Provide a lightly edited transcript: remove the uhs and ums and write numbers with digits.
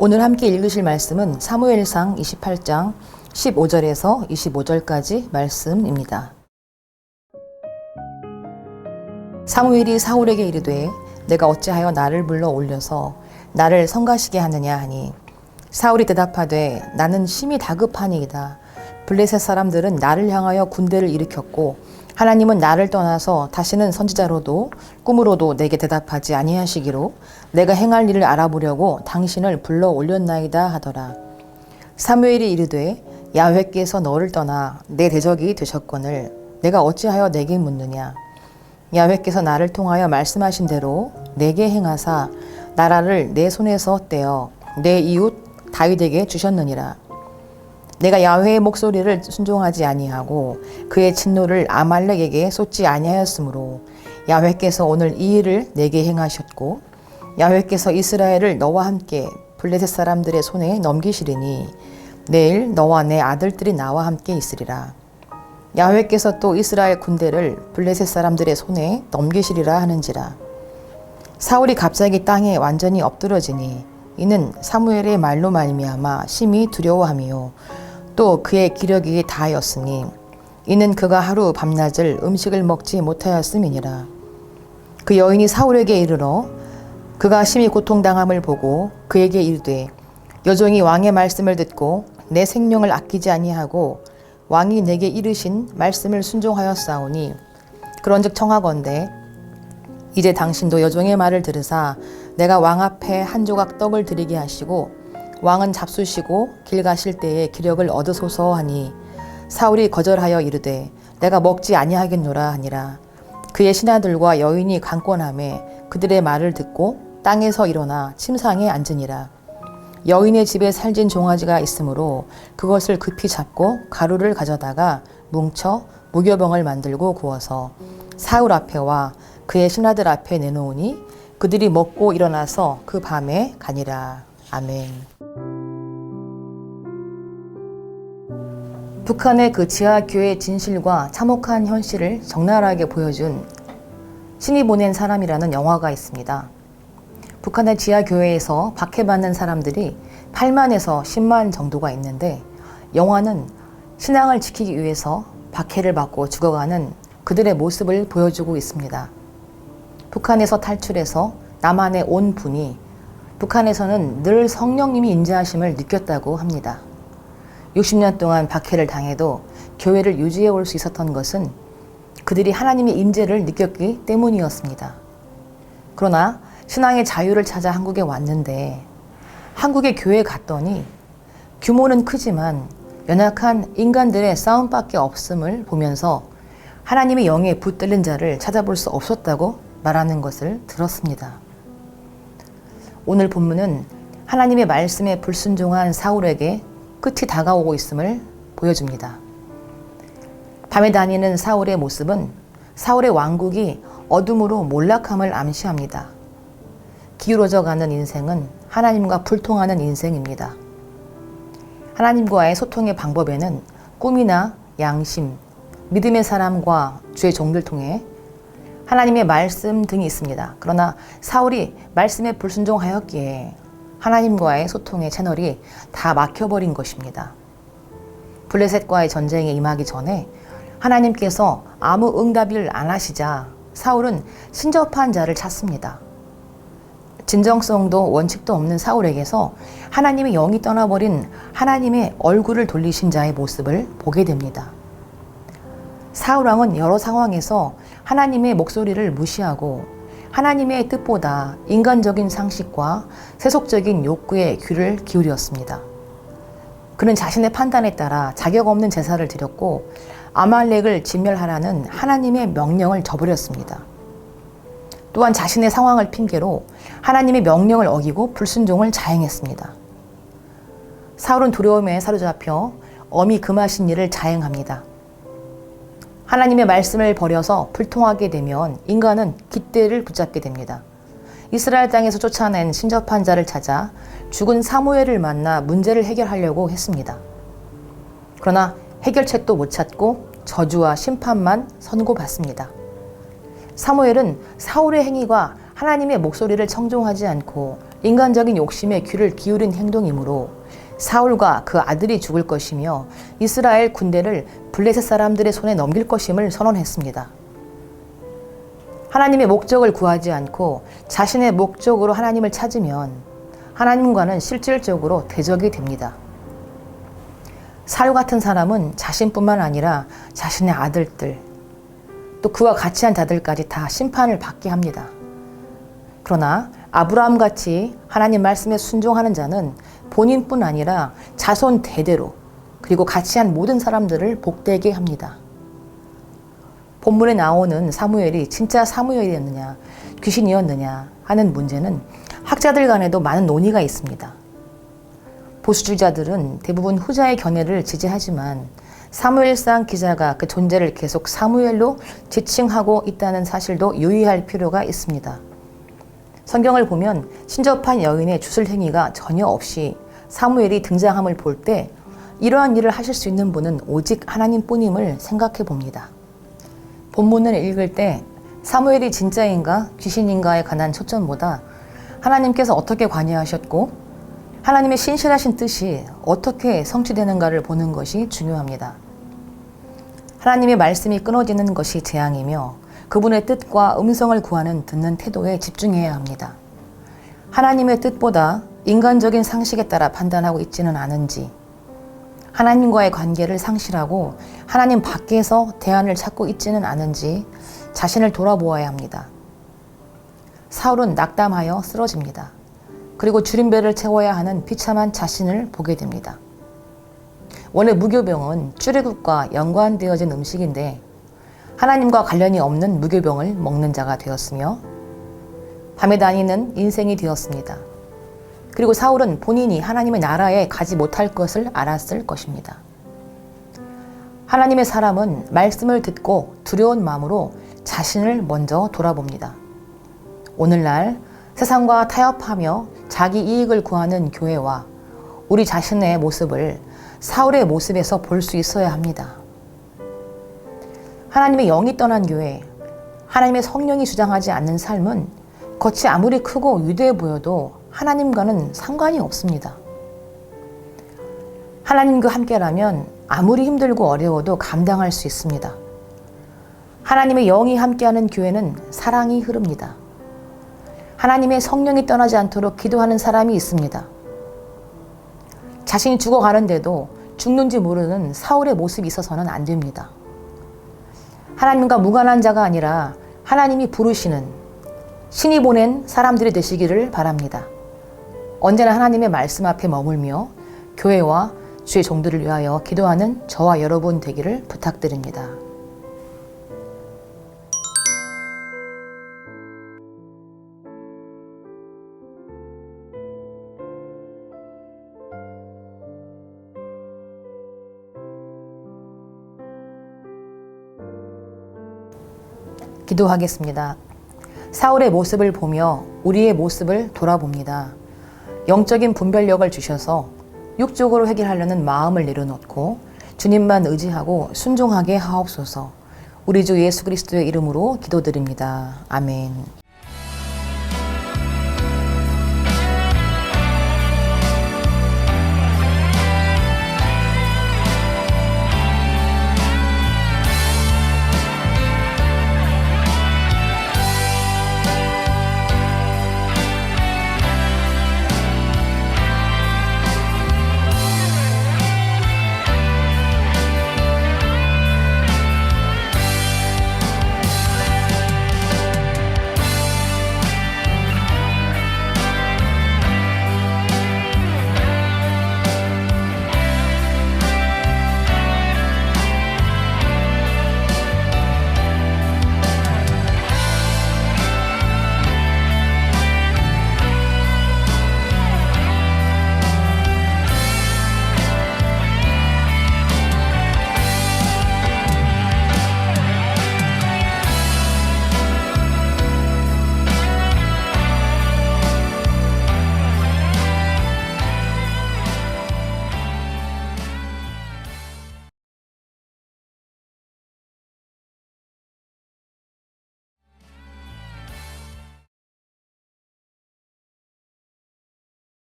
오늘 함께 읽으실 말씀은 사무엘상 28장 15절에서 25절까지 말씀입니다. 사무엘이 사울에게 이르되 내가 어찌하여 나를 불러 올려서 나를 성가시게 하느냐 하니 사울이 대답하되 나는 심히 다급하니이다. 블레셋 사람들은 나를 향하여 군대를 일으켰고 하나님은 나를 떠나서 다시는 선지자로도 꿈으로도 내게 대답하지 아니하시기로 내가 행할 일을 알아보려고 당신을 불러 올렸나이다 하더라. 사무엘이 이르되 야훼께서 너를 떠나 내 대적이 되셨거늘 내가 어찌하여 내게 묻느냐. 야훼께서 나를 통하여 말씀하신 대로 내게 행하사 나라를 내 손에서 떼어 내 이웃 다윗에게 주셨느니라. 내가 야훼의 목소리를 순종하지 아니하고 그의 진노를 아말렉에게 쏟지 아니하였으므로 야훼께서 오늘 이 일을 내게 행하셨고 야훼께서 이스라엘을 너와 함께 블레셋 사람들의 손에 넘기시리니 내일 너와 내 아들들이 나와 함께 있으리라. 야훼께서 또 이스라엘 군대를 블레셋 사람들의 손에 넘기시리라 하는지라. 사울이 갑자기 땅에 완전히 엎드러지니 이는 사무엘의 말로 말미암아 심히 두려워함이요 또 그의 기력이 다하였으니 이는 그가 하루 밤낮을 음식을 먹지 못하였음이니라. 그 여인이 사울에게 이르러 그가 심히 고통당함을 보고 그에게 이르되 여종이 왕의 말씀을 듣고 내 생명을 아끼지 아니하고 왕이 내게 이르신 말씀을 순종하였사오니 그런즉 청하건대 이제 당신도 여종의 말을 들으사 내가 왕 앞에 한 조각 떡을 드리게 하시고 왕은 잡수시고 길 가실 때에 기력을 얻으소서 하니 사울이 거절하여 이르되 내가 먹지 아니하겠노라 하니라. 그의 신하들과 여인이 강권하매 그들의 말을 듣고 땅에서 일어나 침상에 앉으니라. 여인의 집에 살진 종아지가 있으므로 그것을 급히 잡고 가루를 가져다가 뭉쳐 무교병을 만들고 구워서 사울 앞에와 그의 신하들 앞에 내놓으니 그들이 먹고 일어나서 그 밤에 가니라. 아멘. 북한의 그 지하교회 진실과 참혹한 현실을 적나라하게 보여준 신이 보낸 사람이라는 영화가 있습니다. 북한의 지하교회에서 박해받는 사람들이 8만에서 10만 정도가 있는데 영화는 신앙을 지키기 위해서 박해를 받고 죽어가는 그들의 모습을 보여주고 있습니다. 북한에서 탈출해서 남한에 온 분이 북한에서는 늘 성령님이 임재하심을 느꼈다고 합니다. 60년 동안 박해를 당해도 교회를 유지해 올 수 있었던 것은 그들이 하나님의 임재를 느꼈기 때문이었습니다. 그러나 신앙의 자유를 찾아 한국에 왔는데 한국의 교회에 갔더니 규모는 크지만 연약한 인간들의 싸움밖에 없음을 보면서 하나님의 영에 붙들린 자를 찾아볼 수 없었다고 말하는 것을 들었습니다. 오늘 본문은 하나님의 말씀에 불순종한 사울에게 끝이 다가오고 있음을 보여줍니다. 밤에 다니는 사울의 모습은 사울의 왕국이 어둠으로 몰락함을 암시합니다. 기울어져가는 인생은 하나님과 불통하는 인생입니다. 하나님과의 소통의 방법에는 꿈이나 양심, 믿음의 사람과 주의 종들 통해 하나님의 말씀 등이 있습니다. 그러나 사울이 말씀에 불순종하였기에 하나님과의 소통의 채널이 다 막혀버린 것입니다. 블레셋과의 전쟁에 임하기 전에 하나님께서 아무 응답을 안 하시자 사울은 신접한 자를 찾습니다. 진정성도 원칙도 없는 사울에게서 하나님의 영이 떠나버린 하나님의 얼굴을 돌리신 자의 모습을 보게 됩니다. 사울왕은 여러 상황에서 하나님의 목소리를 무시하고 하나님의 뜻보다 인간적인 상식과 세속적인 욕구에 귀를 기울였습니다. 그는 자신의 판단에 따라 자격 없는 제사를 드렸고 아말렉을 진멸하라는 하나님의 명령을 저버렸습니다. 또한 자신의 상황을 핑계로 하나님의 명령을 어기고 불순종을 자행했습니다. 사울은 두려움에 사로잡혀 엄히 금하신 일을 자행합니다. 하나님의 말씀을 버려서 불통하게 되면 인간은 깃대를 붙잡게 됩니다. 이스라엘 땅에서 쫓아낸 신접한 자를 찾아 죽은 사무엘을 만나 문제를 해결하려고 했습니다. 그러나 해결책도 못 찾고 저주와 심판만 선고받습니다. 사무엘은 사울의 행위가 하나님의 목소리를 청종하지 않고 인간적인 욕심에 귀를 기울인 행동이므로 사울과 그 아들이 죽을 것이며 이스라엘 군대를 블레셋 사람들의 손에 넘길 것임을 선언했습니다. 하나님의 목적을 구하지 않고 자신의 목적으로 하나님을 찾으면 하나님과는 실질적으로 대적이 됩니다. 사울 같은 사람은 자신뿐만 아니라 자신의 아들들, 또 그와 같이 한 자들까지 다 심판을 받게 합니다. 그러나 아브라함같이 하나님 말씀에 순종하는 자는 본인뿐 아니라 자손 대대로 그리고 같이 한 모든 사람들을 복되게 합니다. 본문에 나오는 사무엘이 진짜 사무엘이었느냐, 귀신이었느냐 하는 문제는 학자들 간에도 많은 논의가 있습니다. 보수주의자들은 대부분 후자의 견해를 지지하지만 사무엘상 기자가 그 존재를 계속 사무엘로 지칭하고 있다는 사실도 유의할 필요가 있습니다. 성경을 보면 신접한 여인의 주술 행위가 전혀 없이 사무엘이 등장함을 볼 때 이러한 일을 하실 수 있는 분은 오직 하나님뿐임을 생각해 봅니다. 본문을 읽을 때 사무엘이 진짜인가 귀신인가에 관한 초점보다 하나님께서 어떻게 관여하셨고 하나님의 신실하신 뜻이 어떻게 성취되는가를 보는 것이 중요합니다. 하나님의 말씀이 끊어지는 것이 재앙이며 그분의 뜻과 음성을 구하는 듣는 태도에 집중해야 합니다. 하나님의 뜻보다 인간적인 상식에 따라 판단하고 있지는 않은지, 하나님과의 관계를 상실하고 하나님 밖에서 대안을 찾고 있지는 않은지 자신을 돌아보아야 합니다. 사울은 낙담하여 쓰러집니다. 그리고 줄임배를 채워야 하는 비참한 자신을 보게 됩니다. 원래 무교병은 출애굽과 연관되어진 음식인데 하나님과 관련이 없는 무교병을 먹는 자가 되었으며 밤에 다니는 인생이 되었습니다. 그리고 사울은 본인이 하나님의 나라에 가지 못할 것을 알았을 것입니다. 하나님의 사람은 말씀을 듣고 두려운 마음으로 자신을 먼저 돌아봅니다. 오늘날 세상과 타협하며 자기 이익을 구하는 교회와 우리 자신의 모습을 사울의 모습에서 볼 수 있어야 합니다. 하나님의 영이 떠난 교회, 하나님의 성령이 주장하지 않는 삶은 겉이 아무리 크고 위대해 보여도 하나님과는 상관이 없습니다. 하나님과 함께라면 아무리 힘들고 어려워도 감당할 수 있습니다. 하나님의 영이 함께하는 교회는 사랑이 흐릅니다. 하나님의 성령이 떠나지 않도록 기도하는 사람이 있습니다. 자신이 죽어가는데도 죽는지 모르는 사울의 모습이 있어서는 안 됩니다. 하나님과 무관한 자가 아니라 하나님이 부르시는 신이 보낸 사람들이 되시기를 바랍니다. 언제나 하나님의 말씀 앞에 머물며 교회와 주의 종들을 위하여 기도하는 저와 여러분 되기를 부탁드립니다. 기도하겠습니다. 사울의 모습을 보며 우리의 모습을 돌아봅니다. 영적인 분별력을 주셔서 육적으로 해결하려는 마음을 내려놓고 주님만 의지하고 순종하게 하옵소서. 우리 주 예수 그리스도의 이름으로 기도드립니다. 아멘.